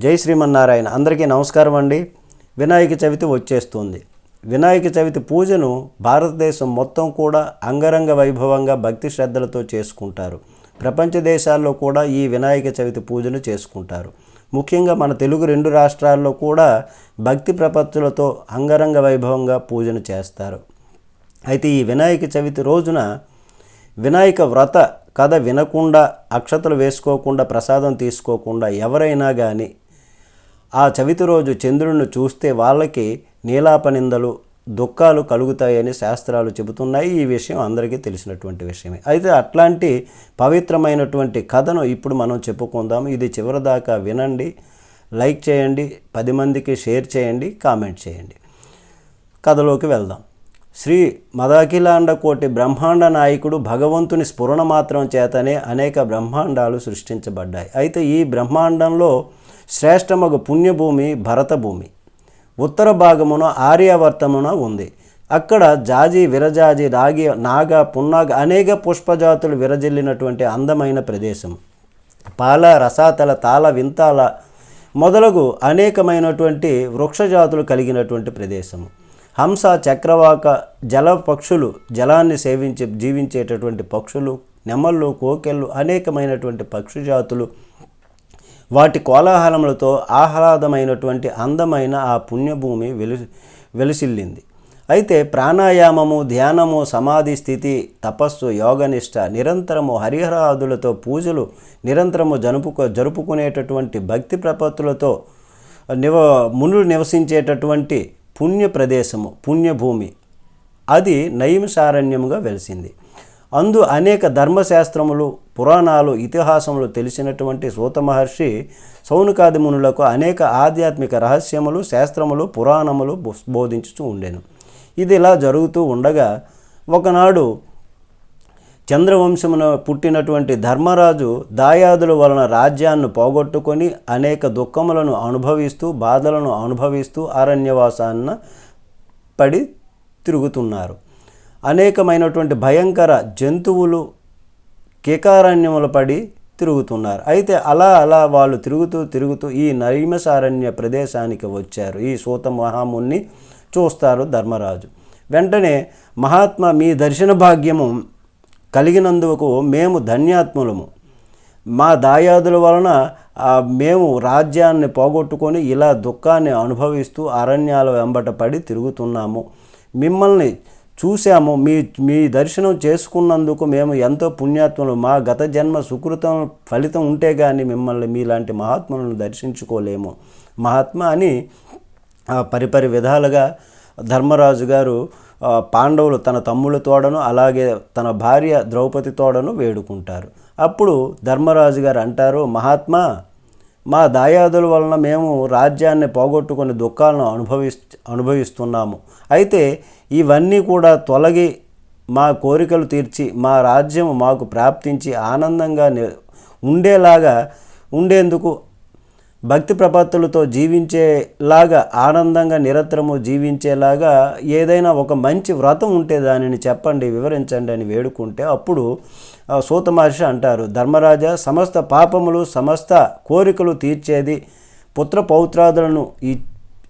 జై శ్రీమన్నారాయణ. అందరికీ నమస్కారం అండి. వినాయక చవితి వచ్చేస్తుంది. వినాయక చవితి పూజను భారతదేశం మొత్తం కూడా అంగరంగ వైభవంగా భక్తి శ్రద్ధలతో చేసుకుంటారు. ప్రపంచ దేశాల్లో కూడా ఈ వినాయక చవితి పూజను చేసుకుంటారు. ముఖ్యంగా మన తెలుగు 2 రాష్ట్రాల్లో కూడా భక్తి ప్రపత్తులతో అంగరంగ వైభవంగా పూజను చేస్తారు. అయితే ఈ వినాయక చవితి రోజున వినాయక వ్రత కథ వినకుండా, అక్షతలు వేసుకోకుండా, ప్రసాదం తీసుకోకుండా ఎవరైనా కానీ ఆ చవితి రోజు చంద్రుడిని చూస్తే వాళ్ళకి నీలాపనిందలు, దుఃఖాలు కలుగుతాయని శాస్త్రాలు చెబుతున్నాయి. ఈ విషయం అందరికీ తెలిసినటువంటి విషయమే. అయితే అట్లాంటి పవిత్రమైనటువంటి కథను ఇప్పుడు మనం చెప్పుకుందాం. ఇది చివరిదాకా వినండి, లైక్ చేయండి, 10 మందికి షేర్ చేయండి, కామెంట్ చేయండి. కథలోకి వెళ్దాం. శ్రీ మదాఖిలాండ కోటి బ్రహ్మాండ నాయకుడు భగవంతుని స్ఫురణ మాత్రం చేతనే అనేక బ్రహ్మాండాలు సృష్టించబడ్డాయి. అయితే ఈ బ్రహ్మాండంలో శ్రేష్టమగు పుణ్యభూమి భరతభూమి. ఉత్తర భాగమున ఆర్యావర్తమున ఉంది. అక్కడ జాజి, విరజాజి, రాగి, నాగ, పున్నాగ అనేక పుష్పజాతులు విరజిల్లినటువంటి అందమైన ప్రదేశం. పాల, రసాతల, తాళ, వింతాల మొదలగు అనేకమైనటువంటి వృక్షజాతులు కలిగినటువంటి ప్రదేశము. హంస, చక్రవాక, జల పక్షులు, జలాన్ని సేవించి జీవించేటటువంటి పక్షులు, నెమళ్ళు, కోకెళ్ళు అనేకమైనటువంటి పక్షి జాతులు, వాటి కోలాహలములతో ఆహ్లాదమైనటువంటి అందమైన ఆ పుణ్యభూమి వెలిసిల్లింది. అయితే ప్రాణాయామము, ధ్యానము, సమాధి స్థితి, తపస్సు, యోగనిష్ట, నిరంతరము హరిహరాదులతో పూజలు నిరంతరము జరుపుకునేటటువంటి భక్తి ప్రపత్తులతో మునులు నివసించేటటువంటి పుణ్య ప్రదేశము, పుణ్యభూమి. అది నైమిషారణ్యముగా వెలిసింది. అందు అనేక ధర్మశాస్త్రములు, పురాణాలు, ఇతిహాసములు తెలిసినటువంటి సూత మహర్షి సౌనకాది మునులకు అనేక ఆధ్యాత్మిక రహస్యములు, శాస్త్రములు, పురాణములు బోధించుతూ ఉండెను. ఇది ఇలా జరుగుతూ ఉండగా ఒకనాడు చంద్రవంశమున పుట్టినటువంటి ధర్మరాజు దాయాదుల వలన రాజ్యాన్ని పోగొట్టుకొని అనేక దుఃఖములను అనుభవిస్తూ, బాధలను అనుభవిస్తూ అరణ్యవాసాన్న పడి తిరుగుతున్నారు. అనేకమైనటువంటి భయంకర జంతువులు కేకారణ్యములు పడి తిరుగుతున్నారు. అయితే అలా వాళ్ళు తిరుగుతూ ఈ నైమిషారణ్య ప్రదేశానికి వచ్చారు. ఈ సూత మహాముని చూస్తారు ధర్మరాజు. వెంటనే, మహాత్మా, మీ దర్శన భాగ్యము కలిగినందుకు మేము ధన్యాత్ములము. మా దాయాదుల వలన మేము రాజ్యాన్ని పోగొట్టుకొని ఇలా దుఃఖాన్ని అనుభవిస్తూ అరణ్యాల వెంబట పడి తిరుగుతున్నాము. మిమ్మల్ని చూశాము. మీ దర్శనం చేసుకున్నందుకు మేము ఎంతో పుణ్యాత్ములు. మా గత జన్మ సుకృతం ఫలితం ఉంటే కానీ మిమ్మల్ని, మీలాంటి మహాత్ములను దర్శించుకోలేము మహాత్మా అని పరిపరి విధాలుగా ధర్మరాజు గారు పాండవులు తన తమ్ముళ్ళ తోడను, అలాగే తన భార్య ద్రౌపది తోడను వేడుకుంటారు. అప్పుడు ధర్మరాజు గారు అంటారు, మహాత్మా, మా దాయాదుల వలన మేము రాజ్యాన్ని పోగొట్టుకుని దుఃఖాలను అనుభవిస్తున్నాము. అయితే ఇవన్నీ కూడా తొలగి మా కోరికలు తీర్చి మా రాజ్యం మాకు ప్రాప్తించి ఆనందంగా ఉండేందుకు భక్తి ప్రపత్తులతో జీవించేలాగా, ఆనందంగా నిరంతరము జీవించేలాగా ఏదైనా ఒక మంచి వ్రతం ఉంటే దానిని చెప్పండి, వివరించండి అని వేడుకుంటే అప్పుడు సూత మహర్షి అంటారు, ధర్మరాజా, సమస్త పాపములు, సమస్త కోరికలు తీర్చేది, పుత్ర పౌత్రాదులను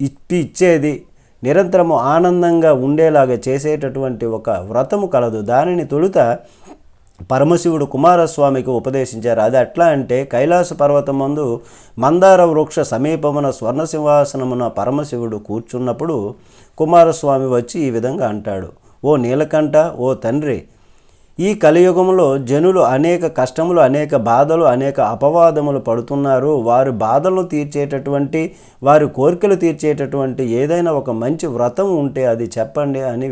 ఇచ్చేది, నిరంతరము ఆనందంగా ఉండేలాగా చేసేటటువంటి ఒక వ్రతము కలదు. దానిని తొలుత పరమశివుడు కుమారస్వామికి ఉపదేశించారు. అది ఎట్లా అంటే, కైలాస పర్వతం మందు మందార వృక్ష సమీపమున స్వర్ణ సింహాసనమున పరమశివుడు కూర్చున్నప్పుడు కుమారస్వామి వచ్చి ఈ విధంగా అంటాడు, ఓ నీలకంఠ, ఓ తండ్రి, ఈ కలియుగంలో జనులు అనేక కష్టములు, అనేక బాధలు, అనేక అపవాదములు పడుతున్నారు. వారి బాధలను తీర్చేటటువంటి, వారి కోరికలు తీర్చేటటువంటి ఏదైనా ఒక మంచి వ్రతం ఉంటే అది చెప్పండి అని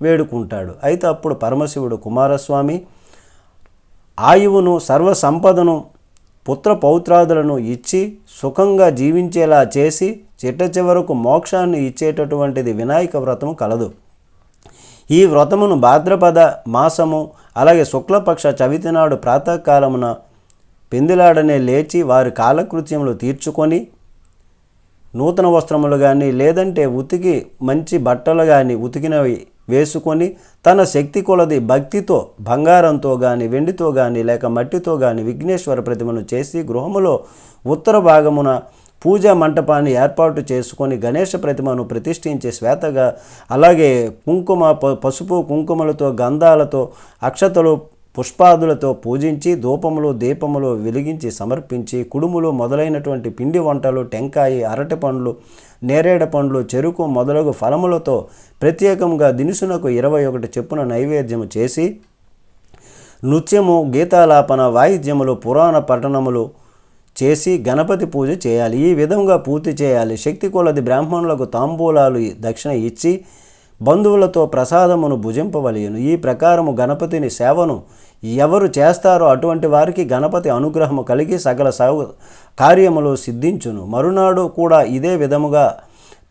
వేడుకుంటాడు. అయితే అప్పుడు పరమశివుడు కుమారస్వామి ఆయువును, సర్వ సంపదను, పుత్ర పౌత్రాదులను ఇచ్చి సుఖంగా జీవించేలా చేసి చిట్టచివరకు మోక్షాన్ని ఇచ్చేటటువంటిది వినాయక వ్రతము కలదు. ఈ వ్రతమును భాద్రపద మాసము, అలాగే శుక్లపక్ష చవితి నాడు ప్రాతకాలమున పెందిలాడనే లేచి వారి కాలకృత్యములు తీర్చుకొని నూతన వస్త్రములు కానీ, లేదంటే మంచి బట్టలు కానీ ఉతికినవి వేసుకొని తన శక్తి కొలది భక్తితో బంగారంతో కానీ, వెండితో కానీ, లేక మట్టితో కానీ విఘ్నేశ్వర ప్రతిమను చేసి గృహములో ఉత్తర భాగమున పూజా మంటపాన్ని ఏర్పాటు చేసుకొని గణేష ప్రతిమను ప్రతిష్ఠించి శ్వేతగా అలాగే పసుపు కుంకుమలతో గంధాలతో అక్షతలు పుష్పాదులతో పూజించి ధూపములు దీపములు వెలిగించి సమర్పించి కుడుములు మొదలైనటువంటి పిండి వంటలు టెంకాయ అరటి పండ్లు నేరేడ పండ్లు చెరుకు మొదలగు ఫలములతో ప్రత్యేకంగా దినుసునకు 21 చెప్పున నైవేద్యము చేసి నృత్యము గీతాలాపన వాయిద్యములు పురాణ పఠనములు చేసి గణపతి పూజ చేయాలి. ఈ విధంగా పూర్తి చేయాలి. శక్తి కొలది బ్రాహ్మణులకు తాంబూలాలు దక్షిణ ఇచ్చి బంధువులతో ప్రసాదమును భుజింపవలెను. ఈ ప్రకారము గణపతిని సేవను ఎవరు చేస్తారో అటువంటి వారికి గణపతి అనుగ్రహము కలిగి సకల కార్యములు సిద్ధించును. మరునాడు కూడా ఇదే విధముగా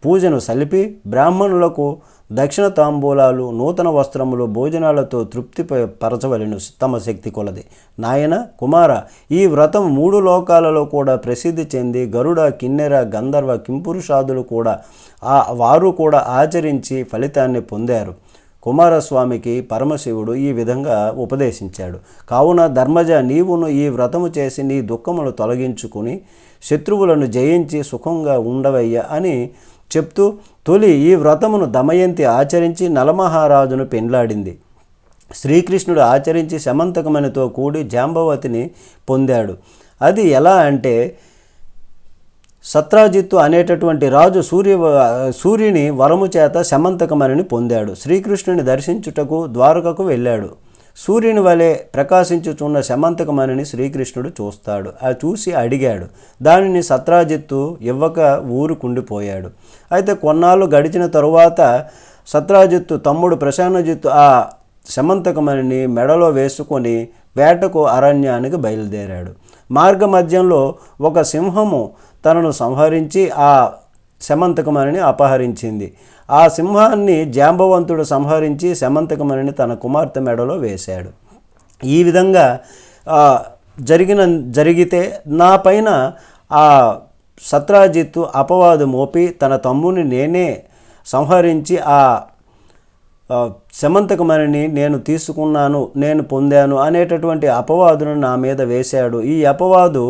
పూజను సలిపి బ్రాహ్మణులకు దక్షిణ తాంబూలాలు నూతన వస్త్రములు భోజనాలతో తృప్తి పరచవలెను తమ శక్తి కొలది. నాయన కుమార, ఈ వ్రతం 3 లోకాలలో కూడా ప్రసిద్ధి చెంది గరుడ కిన్నెర గంధర్వ కింపురుషాదులు కూడా వారు కూడా ఆచరించి ఫలితాన్ని పొందారు. కుమారస్వామికి పరమశివుడు ఈ విధంగా ఉపదేశించాడు. కావున ధర్మజ, నీవును ఈ వ్రతము చేసి నీ దుఃఖములు తొలగించుకుని శత్రువులను జయించి సుఖంగా ఉండవయ్యా అని చెప్తూ తొలి ఈ వ్రతమును దమయంతి ఆచరించి నలమహారాజును పెండ్లాడింది. శ్రీకృష్ణుడు ఆచరించి శమంతకమణితో కూడి జాంబవతిని పొందాడు. అది ఎలా అంటే సత్రాజిత్తు అనేటటువంటి రాజు సూర్యుని వరము చేత శమంతకమణిని పొందాడు. శ్రీకృష్ణుని దర్శించుటకు ద్వారకకు వెళ్ళాడు. సూర్యుని వలె ప్రకాశించుచున్న శమంతకమణిని శ్రీకృష్ణుడు చూస్తాడు. అది చూసి అడిగాడు. దానిని సత్రాజిత్తు ఇవ్వక ఊరుకుండిపోయాడు. అయితే కొన్నాళ్ళు గడిచిన తరువాత సత్రాజిత్తు తమ్ముడు ప్రసన్నజిత్తు ఆ శమంతకమణిని మెడలో వేసుకొని వేటకు అరణ్యానికి బయలుదేరాడు. మార్గ మధ్యంలో ఒక సింహము తనను సంహరించి ఆ శమంతకమణిని అపహరించింది. ఆ సింహాన్ని జాంబవంతుడు సంహరించి శమంతకమణిని తన కుమార్తె మెడలో వేశాడు. ఈ విధంగా జరిగితే నా పైన ఆ సత్రాజిత్తు అపవాదు మోపి తన తమ్ముని నేనే సంహరించి ఆ శమంతకమణిని నేను తీసుకున్నాను, నేను పొందాను అనేటటువంటి అపవాదును నా మీద వేశాడు. ఈ అపవాదు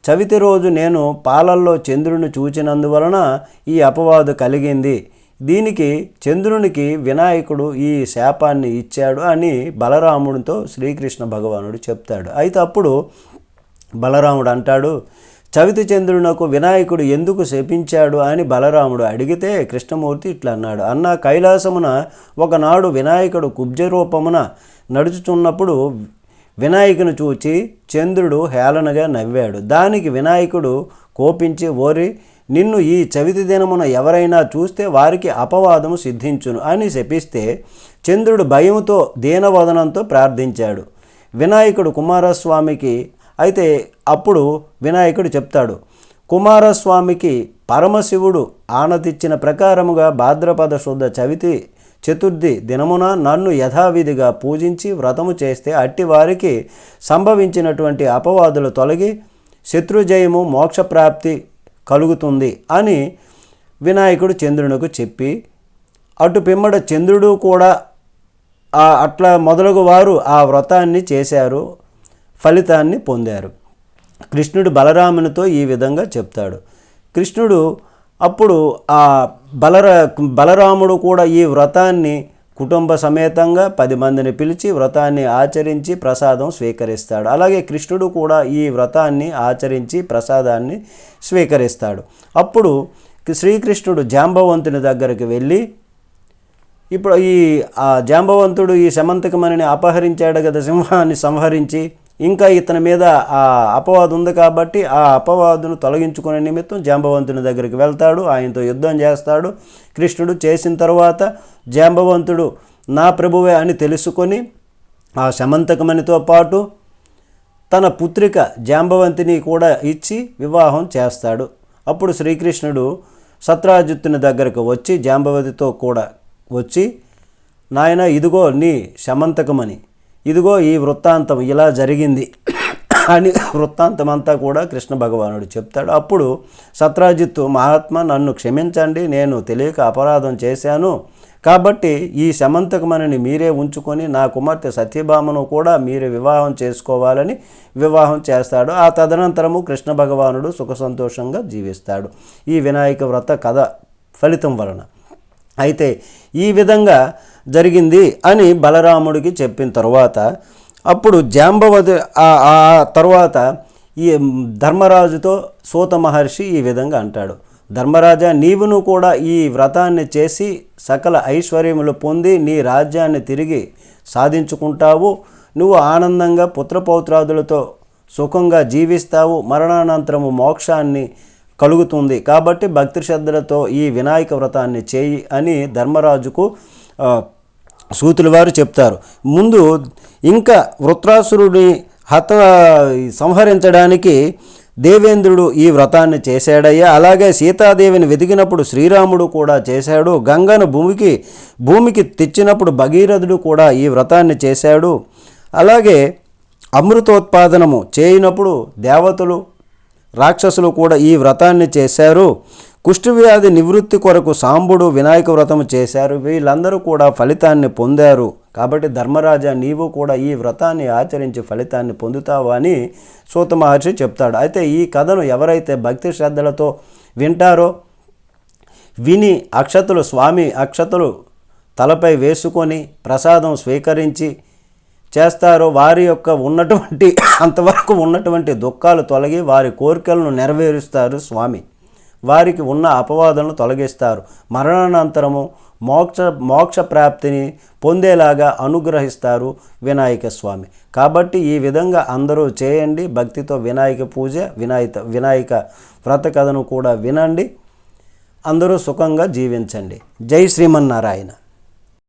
చవితి రోజు నేను పాలల్లో చంద్రుని చూచినందువలన ఈ అపవాదు కలిగింది. దీనికి చంద్రునికి వినాయకుడు ఈ శాపాన్ని ఇచ్చాడు అని బలరాముడితో శ్రీకృష్ణ భగవానుడు చెప్తాడు. అయితే అప్పుడు బలరాముడు అంటాడు, చవితి చంద్రునకు వినాయకుడు ఎందుకు శపించాడు అని బలరాముడు అడిగితే కృష్ణమూర్తి ఇట్లా అన్నాడు. అన్న కైలాసమున ఒకనాడు వినాయకుడు కుబ్జ రూపమున నడుచుచున్నప్పుడు వినాయకుని చూచి చంద్రుడు హేళనగా నవ్వాడు. దానికి వినాయకుడు కోపించి, ఓరి నిన్ను ఈ చవితి దినమున ఎవరైనా చూస్తే వారికి అపవాదము సిద్ధించును అని శపిస్తే చంద్రుడు భయముతో దీనవదనంతో ప్రార్థించాడు వినాయకుడు కుమారస్వామికి. అయితే అప్పుడు వినాయకుడు చెప్తాడు, కుమారస్వామికి పరమశివుడు ఆనతిచ్చిన ప్రకారముగా భాద్రపద శుద్ధ చవితి చతుర్థి దినమున నన్ను యథావిధిగా పూజించి వ్రతము చేస్తే అట్టి వారికి సంభవించినటువంటి అపవాదులు తొలగి శత్రుజయము మోక్షప్రాప్తి కలుగుతుంది అని వినాయకుడు చంద్రునికి చెప్పి, అటు పిమ్మట చంద్రుడు కూడా అట్లా మొదలగు వారు ఆ వ్రతాన్ని చేశారు, ఫలితాన్ని పొందారు. కృష్ణుడు బలరామునితో ఈ విధంగా చెప్తాడు. కృష్ణుడు అప్పుడు ఆ బలరాముడు కూడా ఈ వ్రతాన్ని కుటుంబ సమేతంగా 10 మందిని పిలిచి వ్రతాన్ని ఆచరించి ప్రసాదం స్వీకరిస్తాడు. అలాగే కృష్ణుడు కూడా ఈ వ్రతాన్ని ఆచరించి ప్రసాదాన్ని స్వీకరిస్తాడు. అప్పుడు శ్రీకృష్ణుడు జాంబవంతుని దగ్గరికి వెళ్ళి, ఇప్పుడు జాంబవంతుడు ఈ శమంతకమణిని అపహరించాడు కదా, సింహాన్ని సంహరించి, ఇంకా ఇతని మీద ఆ అపవాదు ఉంది కాబట్టి ఆ అపవాదును తొలగించుకునే నిమిత్తం జాంబవంతుని దగ్గరికి వెళ్తాడు. ఆయనతో యుద్ధం చేస్తాడు. కృష్ణుడు చేసిన తర్వాత జాంబవంతుడు నా ప్రభువే అని తెలుసుకొని ఆ శమంతకమణితో పాటు తన పుత్రిక జాంబవంతిని కూడా ఇచ్చి వివాహం చేస్తాడు. అప్పుడు శ్రీకృష్ణుడు సత్రాజిత్తుని దగ్గరకు వచ్చి జాంబవతితో కూడా వచ్చి, నాయన ఇదిగో నీ శమంతకమణి, ఇదిగో ఈ వృత్తాంతం ఇలా జరిగింది అని వృత్తాంతం అంతా కూడా కృష్ణ భగవానుడు చెప్తాడు. అప్పుడు సత్రాజిత్తు, మహాత్మా నన్ను క్షమించండి, నేను తెలియక అపరాధం చేశాను, కాబట్టి ఈ శమంతకమణిని మీరే ఉంచుకొని నా కుమార్తె సత్యభామను కూడా మీరే వివాహం చేసుకోవాలని వివాహం చేస్తాడు. ఆ తదనంతరము కృష్ణ భగవానుడు సుఖ సంతోషంగా జీవిస్తాడు ఈ వినాయక వ్రత కథ ఫలితం వలన. అయితే ఈ విధంగా జరిగింది అని బలరాముడికి చెప్పిన తర్వాత అప్పుడు జాంబవతి ఆ తర్వాత ఈ ధర్మరాజుతో సూత మహర్షి ఈ విధంగా అంటాడు, ధర్మరాజా, నీవును కూడా ఈ వ్రతాన్ని చేసి సకల ఐశ్వర్యములు పొంది నీ రాజ్యాన్ని తిరిగి సాధించుకుంటావు. నువ్వు ఆనందంగా పుత్రపౌత్రాదులతో సుఖంగా జీవిస్తావు. మరణానంతరము మోక్షాన్ని కలుగుతుంది. కాబట్టి భక్తి శ్రద్ధలతో ఈ వినాయక వ్రతాన్ని చేయి అని ధర్మరాజుకు సూతుల వారు చెప్తారు. ముందు ఇంకా వృత్రాసురుడిని సంహరించడానికి దేవేంద్రుడు ఈ వ్రతాన్ని చేశాడయ్యా. అలాగే సీతాదేవిని వెతికినప్పుడు శ్రీరాముడు కూడా చేశాడు. గంగను భూమికి తెచ్చినప్పుడు భగీరథుడు కూడా ఈ వ్రతాన్ని చేశాడు. అలాగే అమృతోత్పాదనము చేయనప్పుడు దేవతలు రాక్షసులు కూడా ఈ వ్రతాన్ని చేశారు. కుష్ఠవ్యాధి నివృత్తి కొరకు సాంబుడు వినాయక వ్రతము చేశారు. వీళ్ళందరూ కూడా ఫలితాన్ని పొందారు. కాబట్టి ధర్మరాజా, నీవు కూడా ఈ వ్రతాన్ని ఆచరించి ఫలితాన్ని పొందుతావు అని సూత మహర్షి చెప్తాడు. అయితే ఈ కథను ఎవరైతే భక్తి శ్రద్ధలతో వింటారో, విని స్వామి అక్షతలు తలపై వేసుకొని ప్రసాదం స్వీకరించి చేస్తారో వారి యొక్క అంతవరకు ఉన్నటువంటి దుఃఖాలు తొలగి వారి కోరికలను నెరవేరుస్తారు స్వామి. వారికి ఉన్న అపవాదాలను తొలగిస్తారు. మరణానంతరము మోక్ష ప్రాప్తిని పొందేలాగా అనుగ్రహిస్తారు వినాయక స్వామి. కాబట్టి ఈ విధంగా అందరూ చేయండి. భక్తితో వినాయక పూజ, వినాయక వ్రత కథను కూడా వినండి. అందరూ సుఖంగా జీవించండి. జై శ్రీమన్నారాయణ.